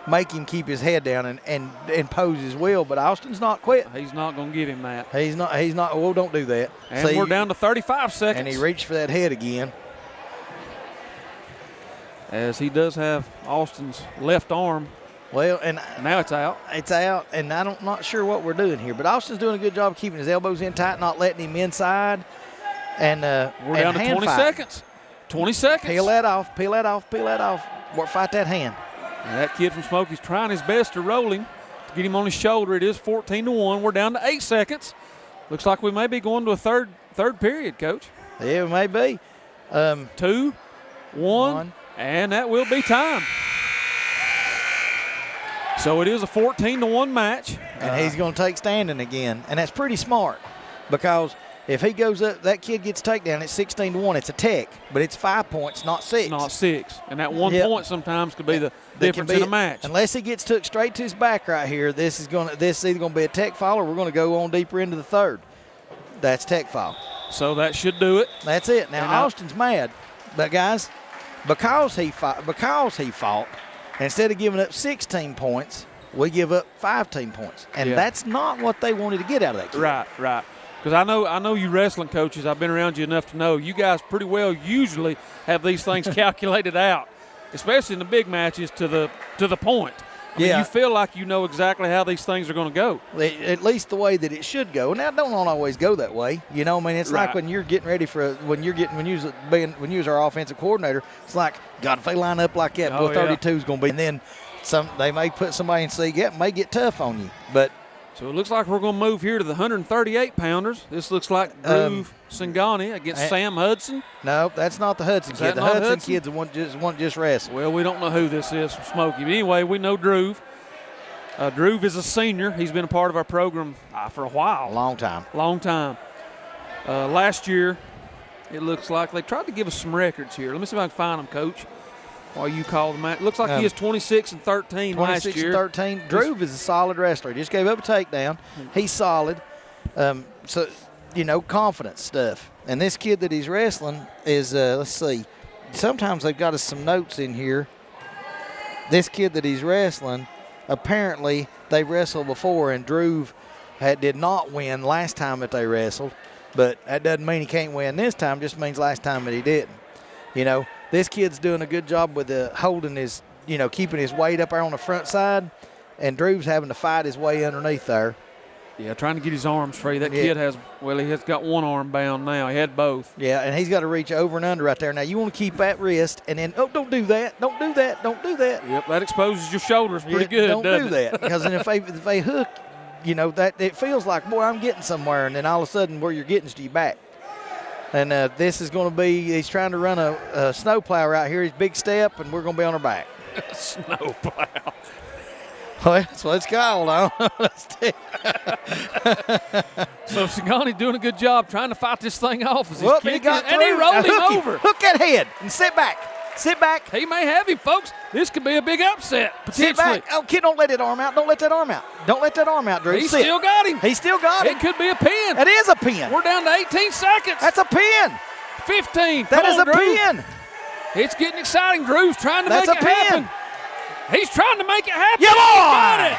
Speaker 2: make him keep his head down and pose his will. But Austin's not quit.
Speaker 1: He's not going to give him that.
Speaker 2: He's not. Well, don't do that.
Speaker 1: And we're down to 35 seconds.
Speaker 2: And he reached for that head again.
Speaker 1: As he does have Austin's left arm.
Speaker 2: Well, and
Speaker 1: now it's out.
Speaker 2: It's out, and I'm not sure what we're doing here. But Austin's doing a good job keeping his elbows in tight, not letting him inside. And
Speaker 1: we're down to 20 seconds. 20 seconds.
Speaker 2: Peel that off. Fight that hand.
Speaker 1: And that kid from Smoky's trying his best to roll him, to get him on his shoulder. It is 14-1. We're down to 8 seconds. Looks like we may be going to a third period, Coach.
Speaker 2: Yeah, we may be.
Speaker 1: 2, 1, and that will be time. So it is a 14-1 match.
Speaker 2: And he's going to take standing again. And that's pretty smart because if he goes up, that kid gets a takedown, it's 16-1. It's a tech, but it's 5 points, not 6.
Speaker 1: Not 6. And that 1 point sometimes could be the difference in a match.
Speaker 2: Unless he gets took straight to his back right here, this is either going to be a tech foul or we're going to go on deeper into the third. That's tech foul.
Speaker 1: So that should do it.
Speaker 2: That's it. Now, Austin's mad. But, guys, because he fought, instead of giving up 16 points, we give up 15 points. And that's not what they wanted to get out of that kid.
Speaker 1: Right. Because I know you wrestling coaches. I've been around you enough to know you guys pretty well usually have these things calculated out, especially in the big matches to the point. I mean, you feel like you know exactly how these things are going to go.
Speaker 2: At least the way that it should go. Now, it don't always go that way. It's like when you're getting ready when you was our offensive coordinator. It's like, God, if they line up like that, 32 is going to be. And then they may put somebody in C-gap, may get tough on you, but. So
Speaker 1: it looks like we're going to move here to the 138-pounders. This looks like Drew Singani against Sam Hudson.
Speaker 2: No, that's not the Hudson kid. The Hudson kid's the one just wrestled.
Speaker 1: Well, we don't know who this is from Smoky. But anyway, we know Drew. Drew is a senior. He's been a part of our program for a while.
Speaker 2: Long time.
Speaker 1: Last year, it looks like they tried to give us some records here. Let me see if I can find them, Coach. While you call the match. Looks like he is 26-13 last year.
Speaker 2: 26-13. Drew is a solid wrestler. He just gave up a takedown. He's solid. So, confidence stuff. And this kid that he's wrestling is, let's see. Sometimes they've got us some notes in here. This kid that he's wrestling, apparently they wrestled before, and Drew did not win last time that they wrestled. But that doesn't mean he can't win this time. Just means last time that he didn't. This kid's doing a good job with holding his, keeping his weight up there on the front side, and Drew's having to fight his way underneath there.
Speaker 1: Yeah, trying to get his arms free. That kid has got one arm bound now. He had both.
Speaker 2: Yeah, and he's got to reach over and under right there. Now, you want to keep that wrist, and then, don't do that. Don't do that. Don't do that.
Speaker 1: Yep, that exposes your shoulders pretty good,
Speaker 2: Don't do that, because then if they hook, that it feels like, boy, I'm getting somewhere, and then all of a sudden where you're getting is to your back. And this is going to be, he's trying to run a snowplow right here. He's big step, and we're going to be on our back.
Speaker 1: Snowplow.
Speaker 2: Well, that's what it's called.
Speaker 1: So Singani doing a good job trying to fight this thing off. As
Speaker 2: he rolled him over. Hook that head and sit back. Sit back.
Speaker 1: He may have him, folks. This could be a big upset, potentially.
Speaker 2: Sit back. Oh, kid, don't let that arm out. Don't let that arm out. Don't let that arm out, Drew.
Speaker 1: He still got him.
Speaker 2: He still got him.
Speaker 1: It could be a pin.
Speaker 2: That is a pin.
Speaker 1: We're down to 18 seconds.
Speaker 2: That's a pin.
Speaker 1: 15.
Speaker 2: That
Speaker 1: Come
Speaker 2: is
Speaker 1: on,
Speaker 2: a
Speaker 1: Drew.
Speaker 2: pin.
Speaker 1: It's getting exciting. Drew's trying to
Speaker 2: That's
Speaker 1: make
Speaker 2: a
Speaker 1: it
Speaker 2: pin.
Speaker 1: happen. He's trying to make it happen.
Speaker 2: Yeah,
Speaker 1: He got
Speaker 2: boy.
Speaker 1: it.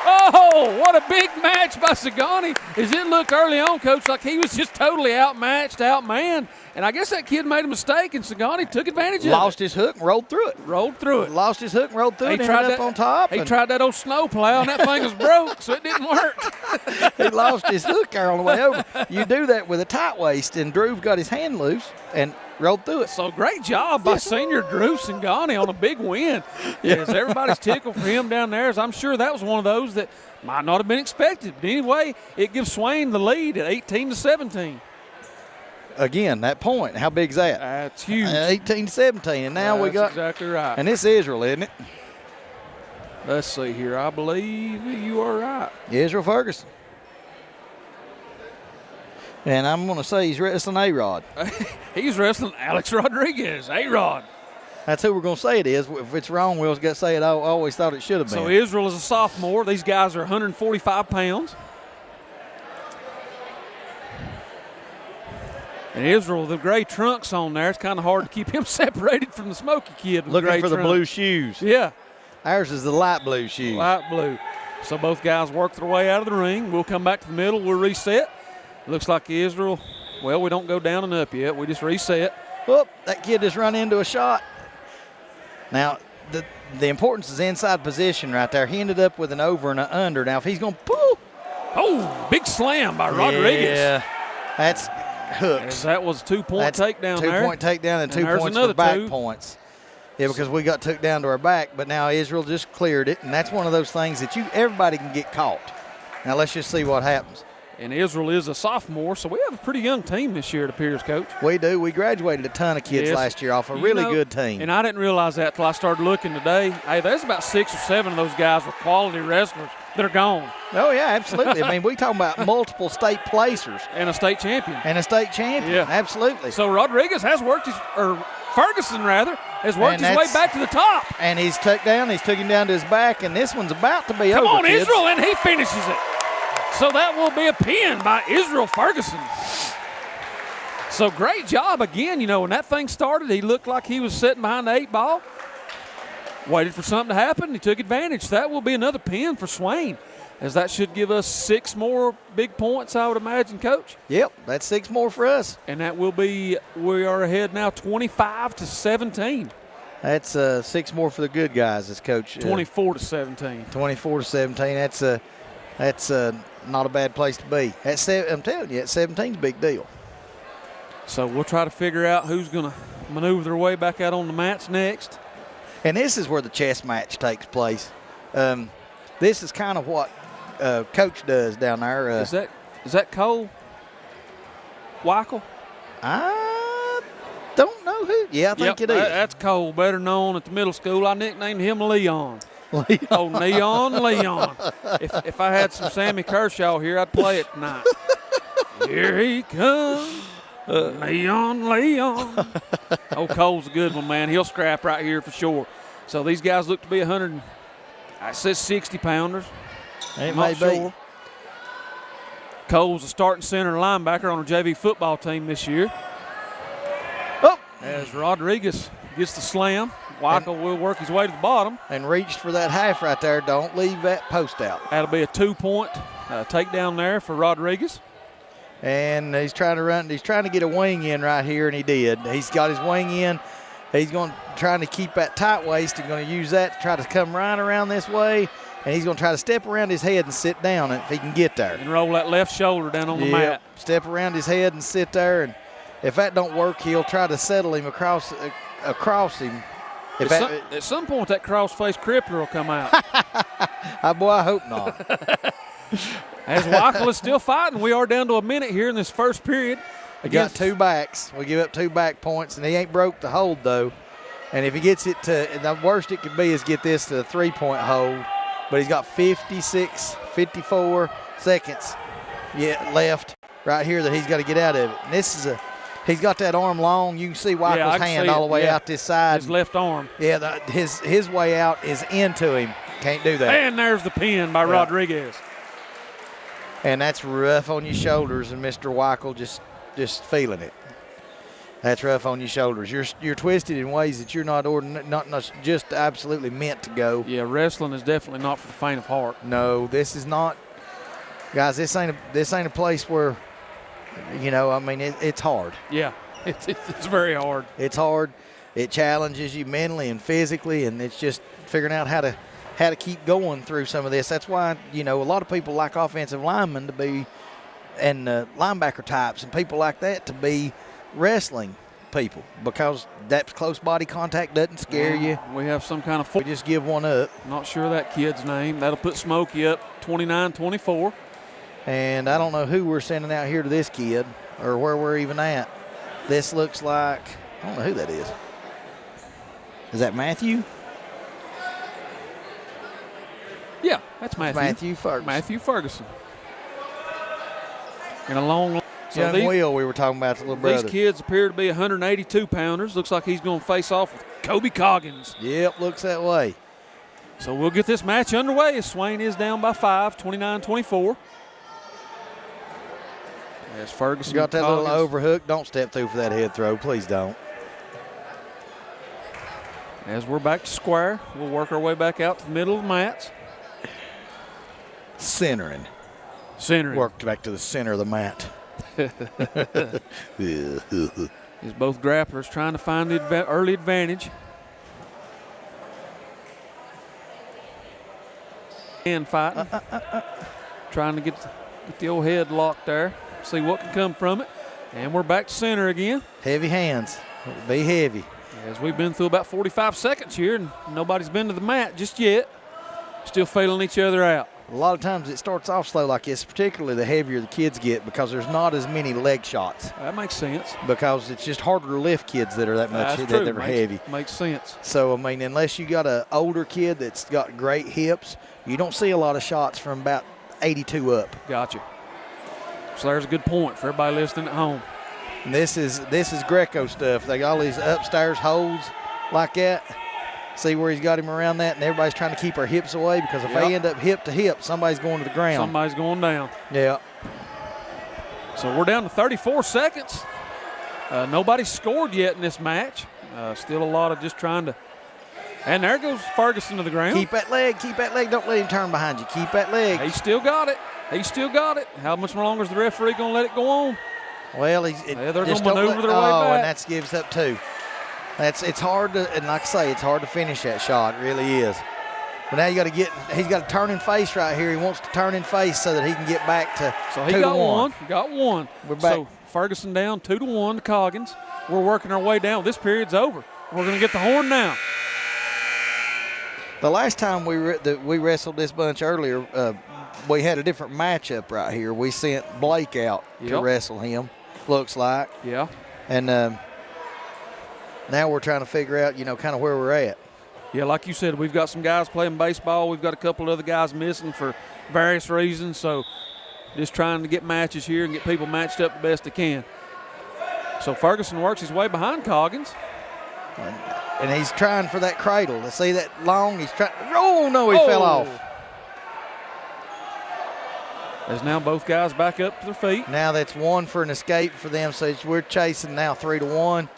Speaker 1: Oh, what a big match by Sagani. As it looked early on, Coach, like he was just totally outmatched, outmanned. And I guess that kid made a mistake, and Sagani took advantage of it.
Speaker 2: Lost his hook and rolled through it.
Speaker 1: Rolled through it.
Speaker 2: Lost his hook and rolled through it.
Speaker 1: He
Speaker 2: And
Speaker 1: tried
Speaker 2: ended up
Speaker 1: that
Speaker 2: on top.
Speaker 1: He
Speaker 2: and
Speaker 1: tried that old snow plow, and that thing was broke, so it didn't work.
Speaker 2: He lost his hook there on the way over. You do that with a tight waist, and Drew got his hand loose and rolled through it.
Speaker 1: So great job by senior Drew Singani on a big win. Yes, everybody's tickled for him down there, as I'm sure that was one of those that might not have been expected. But anyway, it gives Swain the lead at 18-17.
Speaker 2: Again, that point, how big is that?
Speaker 1: That's huge.
Speaker 2: 18-17, and now we got.
Speaker 1: That's exactly right.
Speaker 2: And this is Israel, isn't it?
Speaker 1: Let's see here. I believe you are right.
Speaker 2: Israel Ferguson. And I'm going to say he's wrestling A-Rod.
Speaker 1: He's wrestling Alex Rodriguez, A-Rod.
Speaker 2: That's who we're going to say it is. If it's wrong, we'll got to say it. I always thought it should have been.
Speaker 1: So Israel is a sophomore. These guys are 145 pounds. And Israel, the gray trunks on there, it's kind of hard to keep him separated from the Smoky kid. With
Speaker 2: Looking
Speaker 1: gray
Speaker 2: for the
Speaker 1: trunks.
Speaker 2: blue shoes.
Speaker 1: Yeah.
Speaker 2: Ours is the light blue shoes.
Speaker 1: Light blue. So both guys work their way out of the ring. We'll come back to the middle. We'll reset. Looks like Israel, well, we don't go down and up yet. We just reset.
Speaker 2: Whoop, that kid just run into a shot. Now, the importance is inside position right there. He ended up with an over and an under. Now, if he's going to pull.
Speaker 1: Oh, big slam by Rodriguez.
Speaker 2: Yeah, that's hooks.
Speaker 1: As that was a two-point takedown there.
Speaker 2: 2-point takedown and 2 points for back points. Yeah, because we got took down to our back, but now Israel just cleared it, and that's one of those things that everybody can get caught. Now, let's just see what happens.
Speaker 1: And Israel is a sophomore, so we have a pretty young team this year, it appears, Coach.
Speaker 2: We do. We graduated a ton of kids last year off a really good team.
Speaker 1: And I didn't realize that until I started looking today. Hey, there's about 6 or 7 of those guys with quality wrestlers that are gone.
Speaker 2: Oh, yeah, absolutely. I mean, we talking about multiple state placers.
Speaker 1: And a state champion.
Speaker 2: Yeah, absolutely.
Speaker 1: So Rodriguez has worked Ferguson has worked his way back to the top.
Speaker 2: And he's took him down to his back, and this one's about to be over,
Speaker 1: Come on,
Speaker 2: kids.
Speaker 1: Israel, and he finishes it. So that will be a pin by Israel Ferguson. So great job again. You know, when that thing started, he looked like he was sitting behind the 8 ball. Waited for something to happen. He took advantage. That will be another pin for Swain, as that should give us 6 more big points, I would imagine, Coach.
Speaker 2: Yep, that's 6 more for us.
Speaker 1: And that will be, we are ahead now 25-17.
Speaker 2: That's 6 more for the good guys, as Coach.
Speaker 1: 24-17.
Speaker 2: 24-17. That's not a bad place to be. I'm telling you, at 17 is a big deal.
Speaker 1: So we'll try to figure out who's going to maneuver their way back out on the mats next.
Speaker 2: And this is where the chess match takes place. This is kind of what Coach does down there.
Speaker 1: Is that Cole Weichel?
Speaker 2: I don't know who. Yeah, I think it is.
Speaker 1: That's Cole, better known at the middle school. I nicknamed him Leon. Oh, Neon Leon. If I had some Sammy Kershaw here, I'd play it tonight. Here he comes, Neon Leon. Oh, Cole's a good one, man. He'll scrap right here for sure. So these guys look to be 100, I said 60-pounders.
Speaker 2: It may be.
Speaker 1: Cole's a starting center linebacker on a JV football team this year.
Speaker 2: Oh!
Speaker 1: As Rodriguez gets the slam. Weichel will work his way to the bottom.
Speaker 2: And reached for that half right there. Don't leave that post out.
Speaker 1: That'll be a 2-point takedown there for Rodriguez.
Speaker 2: And he's trying to run. He's trying to get a wing in right here, and he did. He's got his wing in. He's trying to keep that tight waist and going to use that to try to come right around this way. And he's going to try to step around his head and sit down if he can get there.
Speaker 1: And roll that left shoulder down on the mat.
Speaker 2: Step around his head and sit there. And if that don't work, he'll try to settle him across him.
Speaker 1: At some point, that cross-face crippler will come out.
Speaker 2: Boy, I hope not.
Speaker 1: As Weichel is still fighting, we are down to a minute here in this first period.
Speaker 2: We got 2 backs. We give up 2 back points, and he ain't broke the hold, though. And if he gets it the worst it could be is get this to a 3-point hold. But he's got 54 seconds left right here that he's got to get out of it. And He's got that arm long. You can see Weichel's hand all the way out this side.
Speaker 1: His left arm.
Speaker 2: Yeah, his way out is into him. Can't do that.
Speaker 1: And there's the pin by Rodriguez.
Speaker 2: And that's rough on your shoulders, and Mr. Weichel just feeling it. That's rough on your shoulders. You're twisted in ways that you're not just absolutely meant to go.
Speaker 1: Yeah, wrestling is definitely not for the faint of heart.
Speaker 2: No, this is not, guys. This ain't a place where, I mean, it's hard.
Speaker 1: Yeah, it's very hard.
Speaker 2: It's hard. It challenges you mentally and physically, and it's just figuring out how to keep going through some of this. That's why a lot of people like offensive linemen to be, and linebacker types and people like that to be wrestling people, because that close body contact doesn't scare you.
Speaker 1: We have some kind of.
Speaker 2: We just give one up.
Speaker 1: Not sure that kid's name. That'll put Smoky up 29-24.
Speaker 2: And I don't know who we're sending out here to this kid or where we're even at. This looks like, I don't know who that is. Is that Matthew?
Speaker 1: Yeah, that's Matthew.
Speaker 2: Matthew Ferguson.
Speaker 1: Matthew Ferguson. In a long.
Speaker 2: So Will, we were talking about the little brother.
Speaker 1: These kids appear to be 182-pounders. Looks like he's going to face off with Kobe Coggins.
Speaker 2: Yep, looks that way.
Speaker 1: So we'll get this match underway as Swain is down by 5, 29-24. As Ferguson
Speaker 2: got that little overhook. Don't step through for that head throw. Please don't.
Speaker 1: As we're back to square, we'll work our way back out to the middle of the mat.
Speaker 2: Centering. Worked back to the center of the mat.
Speaker 1: As both grapplers trying to find the early advantage. And fighting. Trying to get the old head locked there. See what can come from it. And we're back to center again.
Speaker 2: Heavy hands. It'll be heavy.
Speaker 1: As we've been through about 45 seconds here, and nobody's been to the mat just yet. Still feeling each other out.
Speaker 2: A lot of times it starts off slow like this, particularly the heavier the kids get, because there's not as many leg shots.
Speaker 1: That makes sense.
Speaker 2: Because it's just harder to lift kids that are that much that are heavy.
Speaker 1: Makes sense.
Speaker 2: So, I mean, unless you got an older kid that's got great hips, you don't see a lot of shots from about 82 up.
Speaker 1: Gotcha. So there's a good point for everybody listening at home.
Speaker 2: And this is Greco stuff. They got all these upstairs holds like that. See where he's got him around that, and everybody's trying to keep our hips away, because if they end up hip to hip, somebody's going to the ground.
Speaker 1: Somebody's going down.
Speaker 2: Yeah.
Speaker 1: So we're down to 34 seconds. Nobody's scored yet in this match. Still a lot of just trying to. And there goes Ferguson to the ground.
Speaker 2: Keep that leg. Keep that leg. Don't let him turn behind you. Keep that leg.
Speaker 1: He still got it. He still got it. How much longer is the referee going to let it go on?
Speaker 2: Well, they're
Speaker 1: going to maneuver their way back.
Speaker 2: And that gives up 2. It's hard to, and like I say, it's hard to finish that shot. It really is. But now he's got to turn in face right here. He wants to turn in face so that he can get back to 2-1.
Speaker 1: So he got one. Got one.
Speaker 2: We're back.
Speaker 1: So Ferguson down 2-1 to Coggins. We're working our way down. This period's over. We're going to get the horn now.
Speaker 2: The last time we wrestled this bunch earlier, we had a different matchup right here. We sent Blake out to wrestle him, looks like.
Speaker 1: Yeah.
Speaker 2: And now we're trying to figure out, kind of where we're at.
Speaker 1: Yeah, like you said, we've got some guys playing baseball. We've got a couple of other guys missing for various reasons. So just trying to get matches here and get people matched up the best they can. So Ferguson works his way behind Coggins.
Speaker 2: And he's trying for that cradle. To see that long, he's trying. Oh, no, he fell off.
Speaker 1: As now both guys back up to their feet.
Speaker 2: Now that's 1 for an escape for them. So we're chasing now 3-1.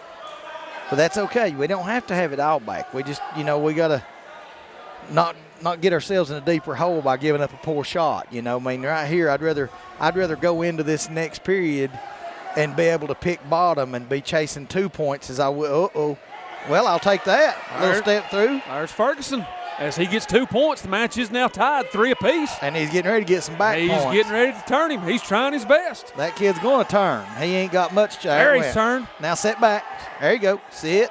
Speaker 2: But that's okay. We don't have to have it all back. We just, we got to not get ourselves in a deeper hole by giving up a poor shot. I mean, right here, I'd rather go into this next period and be able to pick bottom and be chasing 2 points as I will. Well, I'll take that. Little step through.
Speaker 1: There's Ferguson. As he gets 2 points, the match is now tied 3 apiece.
Speaker 2: And he's getting ready to get some back points.
Speaker 1: He's getting ready to turn him. He's trying his best.
Speaker 2: That kid's going to turn. He ain't got much.
Speaker 1: There he's turned.
Speaker 2: Now set back. There you go. Sit.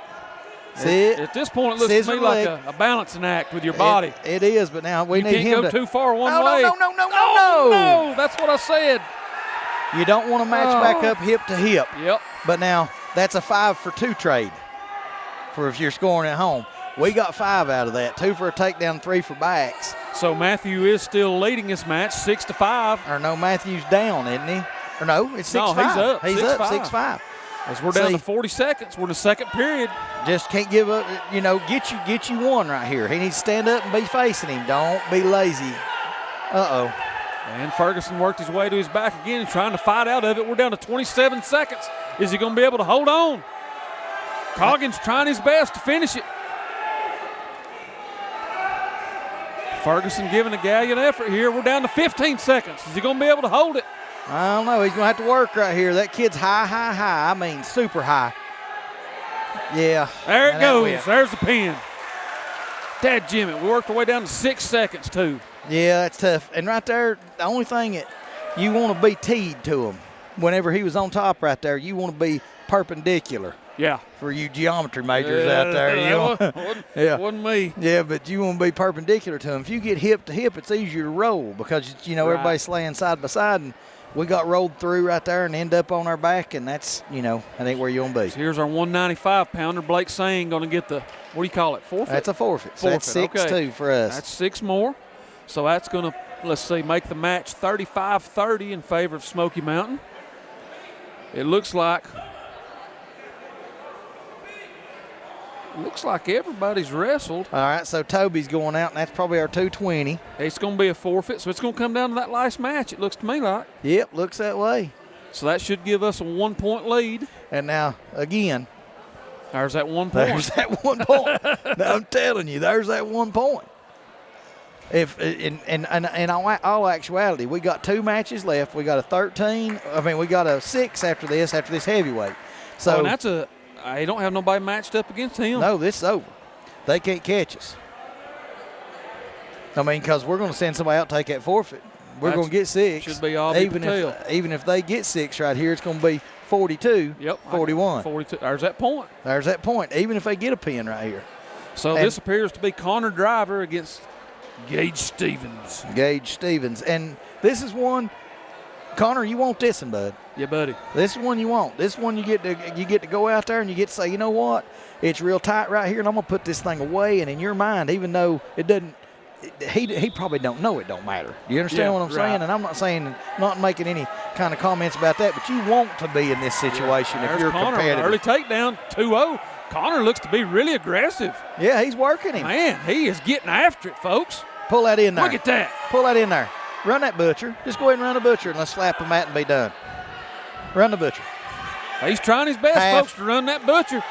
Speaker 1: At this point, it looks to me like a balancing act with your body.
Speaker 2: It is, but now we need him to.
Speaker 1: You can't go too far one way.
Speaker 2: No.
Speaker 1: That's what I said.
Speaker 2: You don't want to match back up hip to hip.
Speaker 1: Yep.
Speaker 2: But now that's a 5-for-2 trade for if you're scoring at home. We got 5 out of that. 2 for a takedown, 3 for backs.
Speaker 1: So Matthew is still leading this match 6-5.
Speaker 2: Or no, Matthew's down, isn't he? Or no, it's 6-5.
Speaker 1: No, he's up.
Speaker 2: He's up 6-5.
Speaker 1: As we're down to 40 seconds, we're in the second period.
Speaker 2: Just can't give up, you know, get you one right here. He needs to stand up and be facing him. Don't be lazy. Uh-oh.
Speaker 1: And Ferguson worked his way to his back again, trying to fight out of it. We're down to 27 seconds. Is he going to be able to hold on? Coggins trying his best to finish it. Ferguson giving a gallant effort here. We're down to 15 seconds. Is he going to be able to hold it?
Speaker 2: I don't know. He's going to have to work right here. That kid's high. I mean, super high. Yeah.
Speaker 1: There it goes. There's the pin. Dadjimmit. We worked our way down to 6 seconds, too.
Speaker 2: Yeah, that's tough. And right there, the only thing that you want to be teed to him whenever he was on top right there, you want to be perpendicular.
Speaker 1: Yeah.
Speaker 2: For you geometry majors out there.
Speaker 1: Wasn't me.
Speaker 2: Yeah, but you want to be perpendicular to him. If you get hip to hip, it's easier to roll because, you know, everybody's laying side by side, and we got rolled through right there and end up on our back, and that's, you know, that ain't where you want to be.
Speaker 1: So here's our 195-pounder. Blake Swain going to get the, what do you call it, forfeit?
Speaker 2: That's a forfeit. So that's 6-2 for us.
Speaker 1: That's 6 more. So that's going to, let's see, make the match 35-30 in favor of Smoky Mountain. It looks like everybody's wrestled.
Speaker 2: All right, so Toby's going out, and that's probably our 220.
Speaker 1: It's going to be a forfeit, so it's going to come down to that last match, it looks to me like.
Speaker 2: Yep, looks that way.
Speaker 1: So that should give us a 1-point lead.
Speaker 2: And now, again.
Speaker 1: There's that 1 point.
Speaker 2: There's that 1 point. Now, I'm telling you, there's that 1 point. If in all actuality, we got 2 matches left. We got we got a 6 after this heavyweight. So
Speaker 1: that's I don't have nobody matched up against him.
Speaker 2: No, this is over. They can't catch us. I mean, because we're going to send somebody out to take that forfeit. We're going to get 6.
Speaker 1: Should be all
Speaker 2: even if they get 6 right here, it's going to be 42, 41.
Speaker 1: 42. There's that point.
Speaker 2: There's that point, even if they get a pin right here.
Speaker 1: So this appears to be Connor Driver against Gage Stevens.
Speaker 2: Gage Stevens. And this is one, Connor, you want this one, bud.
Speaker 1: Yeah, buddy.
Speaker 2: This is one you want. This one you get to go out there and you get to say, you know what? It's real tight right here, and I'm going to put this thing away. And in your mind, even though it doesn't, he probably don't know it don't matter. Do you understand what I'm saying? And I'm not making any kind of comments about that, but you want to be in this situation if you're
Speaker 1: Connor,
Speaker 2: competitive.
Speaker 1: Early takedown, 2-0. Connor looks to be really aggressive.
Speaker 2: Yeah, he's working him.
Speaker 1: Man, he is getting after it, folks.
Speaker 2: Pull that in there.
Speaker 1: Look at that.
Speaker 2: Pull that in there. Run that butcher. Just go ahead and run the butcher, and let's slap him out and be done. Run the butcher.
Speaker 1: He's trying his best, folks, to run that butcher.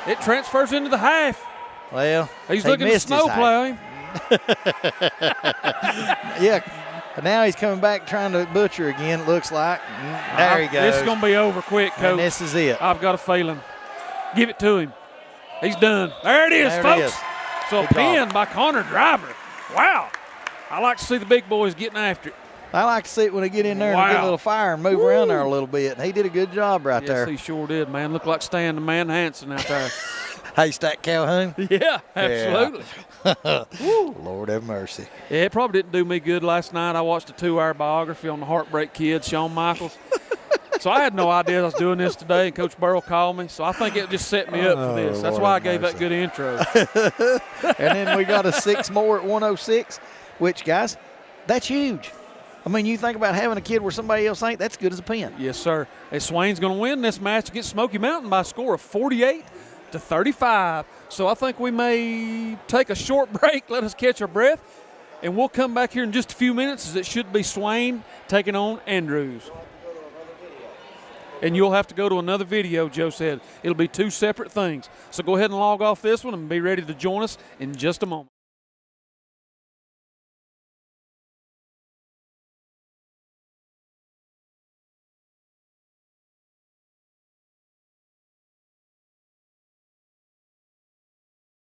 Speaker 1: It transfers into the half.
Speaker 2: Well,
Speaker 1: he's looking to snowplow him.
Speaker 2: Yeah. Now he's coming back trying to butcher again, it looks like. There he goes.
Speaker 1: This is going to be over quick, Coach.
Speaker 2: And this is it.
Speaker 1: I've got a feeling. Give it to him. He's done. There it is, folks. So a pin by Connor Driver. Wow. I like to see the big boys getting after it.
Speaker 2: I like to see it when they get in there and get a little fire and move around there a little bit. And he did a good job right there.
Speaker 1: Yes, he sure did, man. Looked like Stan the Man Hansen out there.
Speaker 2: Haystack Calhoun?
Speaker 1: Yeah, absolutely.
Speaker 2: Yeah. Lord have mercy.
Speaker 1: Yeah, it probably didn't do me good last night. I watched a 2-hour biography on the Heartbreak Kid, Shawn Michaels. So I had no idea I was doing this today, and Coach Burrell called me. So I think it just set me up for this. That's why I gave that good intro.
Speaker 2: And then we got a 6 more at 106, which, guys, that's huge. I mean, you think about having a kid where somebody else ain't, that's good as a pin.
Speaker 1: Yes, sir. And Swain's going to win this match against Smoky Mountain by a score of 48-35. So I think we may take a short break, let us catch our breath, and we'll come back here in just a few minutes as it should be Swain taking on Andrews. And you'll have to go to another video, Joe said. It'll be 2 separate things. So go ahead and log off this one and be ready to join us in just a moment.